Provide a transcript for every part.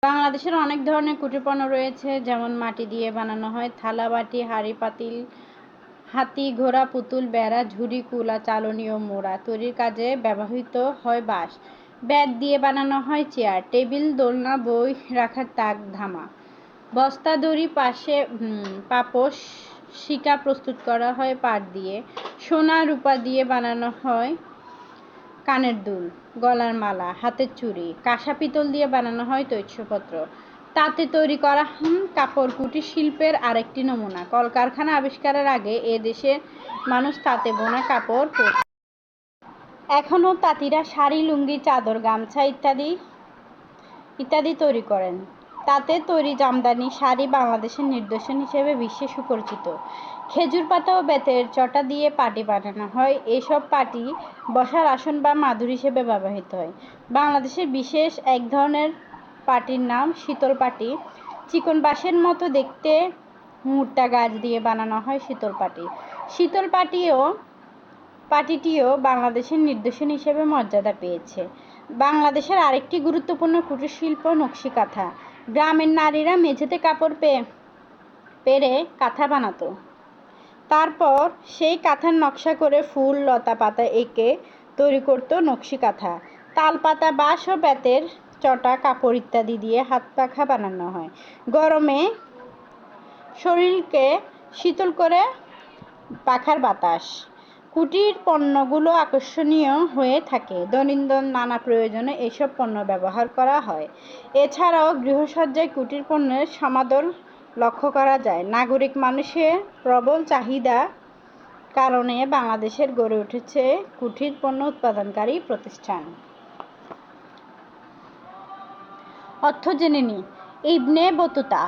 বাংলাদেশের অনেক ধরনের কুটির পণ্য রয়েছে, যেমন মাটি দিয়ে বানানো হয় থালা, বাটি, হাঁড়ি, পাতিল, হাতি, ঘোড়া, পুতুল, বেড়া, ঝুড়ি, কুলা, চালনি ও মোড়া তৈরির কাজে ব্যবহৃত হয় বাঁশ। বেত দিয়ে বানানো হয় চেয়ার, টেবিল, দোলনা, বই রাখার তাক, ধামা। বস্তা, দড়ি, পাপোশ, শিকা প্রস্তুত করা হয় পাট দিয়ে। সোনা, রূপা দিয়ে বানানো হয় কানের দুল, গলার মালা, হাতের চুড়ি। কাঁসা, পিতল দিয়ে বানানো হয় তৈজসপত্র। তাঁতে তৈরি করা কাপড় কুটির শিল্পের আরেকটি নমুনা। কলকারখানা আবিষ্কারের আগে এ দেশের মানুষ তাঁতে বোনা কাপড় পরত। এখনও তাঁতিরা শাড়ি, লুঙ্গি, চাদর, গামছা ইত্যাদি তৈরি করেন। তাতে তৈরি জামদানি শাড়ি বাংলাদেশের নিদর্শন হিসেবে বিশ্বে সুপরিচিত। খেজুর পাতা ও বেতের চটা দিয়ে পাটি বানানো হয়। এসব পাটি বসার আসন বা মাদুর হিসেবে ব্যবহৃত হয়। বাংলাদেশের বিশেষ এক ধরনের পাটির নাম শীতল পাটি। চিকন বাঁশের মতো দেখতে মুর্তা গাছ দিয়ে বানানো হয় শীতল পাটি। শীতল পাটিটিও বাংলাদেশের নিদর্শন হিসেবে মর্যাদা পেয়েছে। বাংলাদেশের আরেকটি গুরুত্বপূর্ণ কুটির শিল্প নকশি কাঁথা। গ্রামের নারীরা মেঝেতে কাপড় পেরে কাঁথা বানাতো। তারপর সেই কাঁথার নকশা করে ফুল, লতা, পাতা এঁকে তৈরি করত নকশি কাঁথা। তাল পাতা, বাঁশ ও বেতের চটা, কাপড় ইত্যাদি দিয়ে হাত পাখা বানানো হয়। গরমে শরীরকে শীতল করে পাখার বাতাস। কুটির পণ্যগুলো আকর্ষণীয় হয়ে থাকে। দৈনন্দিন নানা প্রয়োজনে এসব পণ্য ব্যবহার করা হয়। এছাড়াও গৃহসজ্জায় কুটির পণ্যের সমাদর লক্ষ্য করা যায়। নাগরিক মানুষের প্রবল চাহিদা কারণে বাংলাদেশের গড়ে উঠেছে কুটির পণ্য উৎপাদনকারী প্রতিষ্ঠান। অর্থ জেনে নিই। ইবনে বতুতা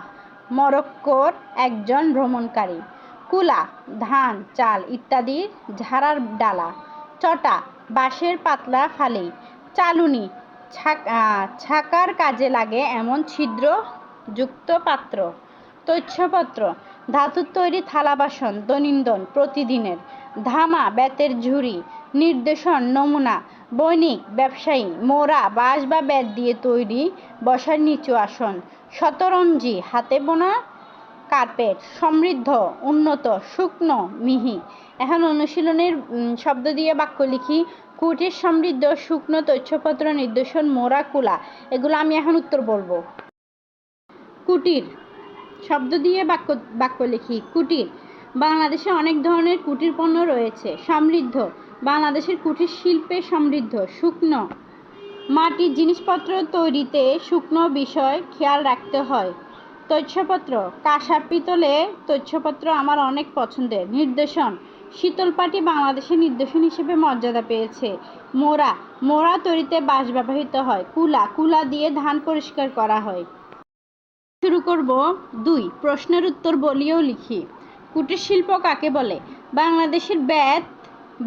মরক্কোর একজন ভ্রমণকারী। কুলা, ধান, চাল ইত্যাদির ঝাড়ার ডালা। চটা, বাঁশের পাতলা ফালি। চালুনি, ছাকার কাজে লাগে এমন ছিদ্রযুক্ত পাত্র। তৈজসপত্র, ধাতুর তৈরি থালা বাসন দৈনন্দিন প্রতিদিনের। ধামা, বেতের ঝুড়ি। নিদর্শন, নমুনা, বণিক, ব্যবসায়ী। মোড়া, বাঁশ বা বেত দিয়ে তৈরি বসার নিচু আসন। শতরঞ্জি, হাতে বোনা কার্পেট। সমৃদ্ধ, উন্নত, শুকনো, মিহি। এখন অনুশীলনের শব্দ দিয়ে বাক্য লিখি। কুটির, সমৃদ্ধ, শুকনো, তৈজসপত্র, নিদর্শন, মোড়া, কুলা। এগুলো আমি এখন উত্তর বলবো। কুটির শব্দ দিয়ে বাক্য লিখি। কুটির, বাংলাদেশে অনেক ধরনের কুটির পণ্য রয়েছে। সমৃদ্ধ, বাংলাদেশের কুটির শিল্পে সমৃদ্ধ। শুকনো, মাটির জিনিসপত্র তৈরিতে শুকনো বিষয় খেয়াল রাখতে হয়। তৈজসপত্র, কাঁসা, পিতলে তৈজসপত্র আমার অনেক পছন্দের। নিদর্শন, শীতল পাটি বাংলাদেশের নিদর্শন হিসেবে মর্যাদা পেয়েছে। মোড়া তৈরিতে বাঁশ ব্যবহৃত হয়। কুলা দিয়ে ধান পরিষ্কার করা হয়। শুরু করব 2। প্রশ্নের উত্তর বলিও লিখি। কুটির শিল্প কাকে বলে? বাংলাদেশের বেত,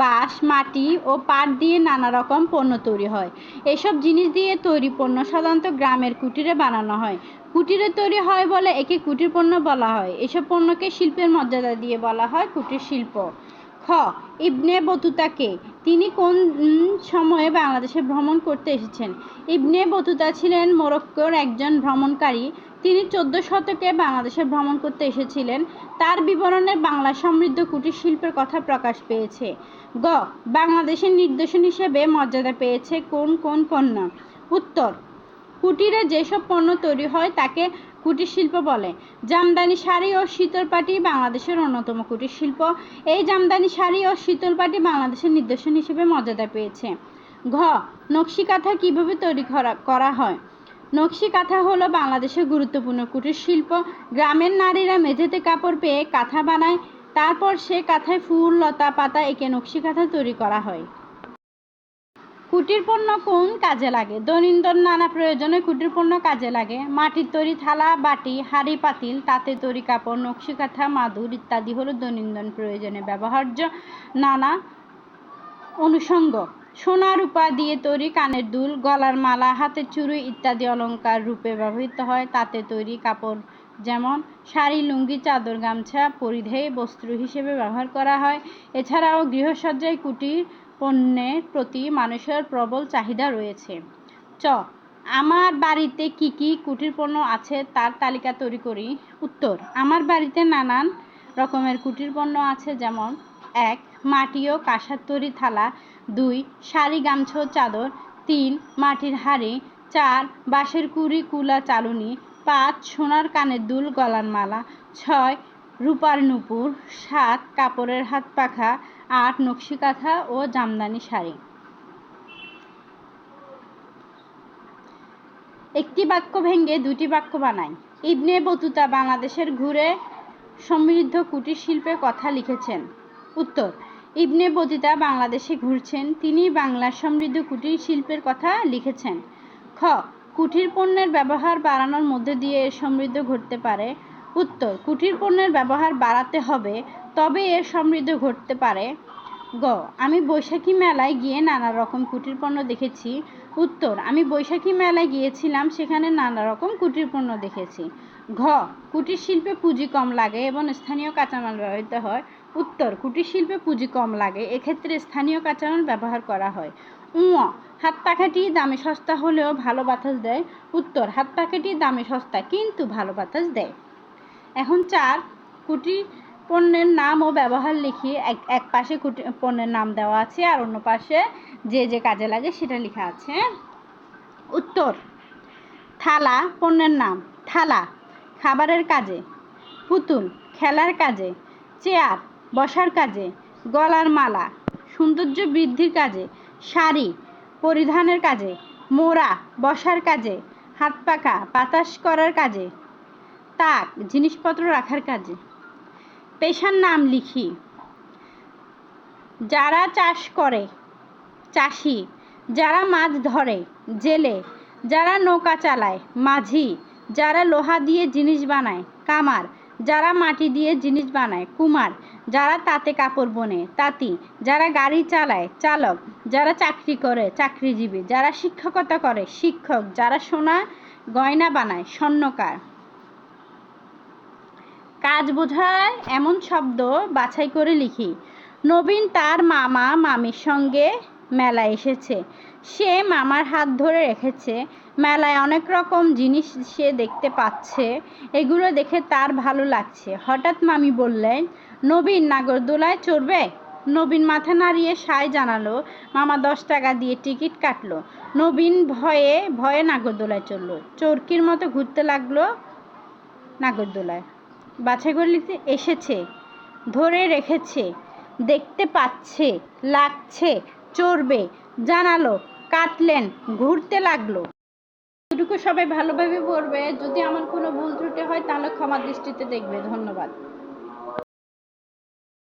বাঁশ, মাটি ও পাট দিয়ে নানা রকম পণ্য তৈরি হয়। এসব জিনিস দিয়ে তৈরি পণ্য সাধারণত গ্রামের কুটিরে বানানো হয়। কুটিরে তৈরি হয় বলে একে কুটির পণ্য বলা হয়। এসব পণ্যকে শিল্পের মর্যাদা দিয়ে বলা হয় কুটির শিল্প। খ। ইবনে বতুতা কে? তিনি কোন সময়ে বাংলাদেশে ভ্রমণ করতে এসেছেন? ইবনে বতুতা ছিলেন মরক্কোর একজন ভ্রমণকারী। তিনি 14 শতকে বাংলাদেশে ভ্রমণ করতে এসেছিলেন। তার বিবরণে বাংলা সমৃদ্ধ কুটির শিল্পের কথা প্রকাশ পেয়েছে। গ। বাংলাদেশের নিদর্শন হিসেবে মর্যাদা পেয়েছে কোন কোন পণ্য? উত্তর, কুটিরে যেসব পণ্য তৈরি হয় তাকে কুটির শিল্প বলে। জামদানি শাড়ি ও শীতল পাটি বাংলাদেশের অন্যতম কুটির শিল্প। এই জামদানি শাড়ি ও শীতল পাটি বাংলাদেশের নিদর্শন হিসেবে মর্যাদা পেয়েছে। ঘ। নকশি কাঁথা কিভাবে তৈরি করা হয়? নকশি কাঁথা হলো বাংলাদেশের গুরুত্বপূর্ণ কুটির শিল্প। গ্রামের নারীরা মেঝেতে কাপড় পেয়ে কাঁথা বানায়। তারপর সে কাঁথায় ফুল, লতা, পাতা এঁকে নকশি কাঁথা তৈরি করা হয়। কুটির পণ্য কোন কাজে লাগে? দৈনন্দিন নানা প্রয়োজনে কুটির পণ্য কাজে লাগে। মাটির তৈরি থালা, বাটি, হাঁড়ি, পাতিল, তাঁতে তৈরি কাপড়, নকশি কাঁথা, মাদুর ইত্যাদি হলো দৈনন্দিন প্রয়োজনে ব্যবহার্য নানা অনুষঙ্গ। সোনা, রূপা দিয়ে তৈরি কানের দুল, গলার মালা, হাতের চুড়ি ইত্যাদি অলংকার রূপে ব্যবহৃত হয়। তাতে তৈরি কাপড় যেমন শাড়ি, লুঙ্গি, চাদর, গামছা পরিধেয় বস্ত্র হিসেবে ব্যবহার করা হয়। এছাড়াও গৃহসজ্জায় কুটির পণ্যের প্রতি মানুষের প্রবল চাহিদা রয়েছে। চ। আমার বাড়িতে কি কি কুটির পণ্য আছে তার তালিকা তৈরি করি। উত্তর, আমার বাড়িতে নানান রকমের কুটির পণ্য আছে, যেমন 1. মাটি ও কাঁসার তৈরি থালা, 2. শাড়ি, গামছা ও চাদর, 3. মাটির হাঁড়ি, 4. বাঁশের কুড়ি, কুলা, চালুনি, 5. সোনার কানের দুল, গলার মালা, 6. রূপার নূপুর, 7. কাপড়ের হাত পাখা, 8. নকশি কাঁথা ও জামদানি শাড়ি। একটি বাক্য ভেঙে দুটি বাক্য বানাই। ইবনে বতুতা বাংলাদেশের ঘুরে সমৃদ্ধ কুটির শিল্পের কথা লিখেছেন। উত্তর, ইবনে বতুতা বাংলাদেশে ঘুরছেন, তিনি বাংলার সমৃদ্ধ কুটির শিল্পের কথা লিখেছেন। খ. কুটির পণ্যের ব্যবহার বাড়ানোর মধ্যে দিয়ে এর সমৃদ্ধ ঘটতে পারে। উত্তর, কুটির পণ্যের ব্যবহার বাড়াতে হবে, তবে এর সমৃদ্ধ ঘটতে পারে। গ. আমি বৈশাখী মেলায় গিয়ে নানা রকম কুটির পণ্য দেখেছি। উত্তর, আমি বৈশাখী মেলায় গিয়েছিলাম, সেখানে নানা রকম কুটির পণ্য দেখেছি। ঘ. কুটির শিল্পে পুঁজি কম লাগে এবং স্থানীয় কাঁচামাল ব্যবহৃত হয়। উত্তর, কুটির শিল্পে পুঁজি কম লাগে, এক্ষেত্রে স্থানীয় কাঁচামাল ব্যবহার করা হয়। হাত পাখাটি দামে সস্তা হলেও ভালো বাতাস দেয়। উত্তর, হাত পাখাটি দামে সস্তা কিন্তু ভালো বাতাস দেয়। এখন 4. কুটির পণ্যের নাম ও ব্যবহার লিখি। এক পাশে কুটির পণ্যের নাম দেওয়া আছে আর অন্য পাশে যে যে কাজে লাগে সেটা লেখা আছে। উত্তর, থালা পণ্যের নাম। থালা খাবারের কাজে, পুতুল খেলার কাজে, চেয়ার বসার কাজে, গলার মালা সৌন্দর্য বৃদ্ধির কাজে, শাড়ি পরিধানের কাজে, মোড়া বসার কাজে, হাত পাখা বাতাস করার কাজে, তাক জিনিসপত্র রাখার কাজে। পেশার নাম লিখি। যারা চাষ করে চাষি, যারা মাছ ধরে জেলে, যারা নৌকা চালায় মাঝি, যারা লোহা দিয়ে জিনিস বানায় কামার, যারা মাটি দিয়ে জিনিস বানায় কুমার, যারা তাঁতে কাপড় বোনে তাঁতি, যারা গাড়ি চালায় চালক, যারা চাকরি করে চাকরিজীবী, যারা শিক্ষকতা করে শিক্ষক, যারা সোনা গয়না বানায় স্বর্ণকার। কাজ বোঝায় এমন শব্দ বাছাই করে লিখি। নবীন তার মামা মামির সঙ্গে মেলায় এসেছে, সে মামার হাত ধরে রেখেছে, মেলায় অনেক রকম জিনিস সে দেখতে পাচ্ছে, এগুলো দেখে তার ভালো লাগছে। হঠাৎ মামি বললেন, নবীন নাগরদোলায় চড়বে? নবীন মাথা নাড়িয়ে সায় জানালো। মামা 10 টাকা দিয়ে টিকিট কাটলো। নবীন ভয়ে ভয়ে নাগরদোলায় চড়লো, চরকির মতো ঘুরতে লাগলো নাগরদোলায়। বাছাই করে লিখতে এসেছে, ধরে রেখেছে, দেখতে পাচ্ছে, লাগছে, চড়বে, জানালো, কাটলেন, ঘুরতে লাগলো। এটুকু সবাই ভালোভাবে পড়বে। যদি আমার কোনো ভুল ত্রুটি হয় তাহলে ক্ষমা দৃষ্টিতে দেখবে। ধন্যবাদ।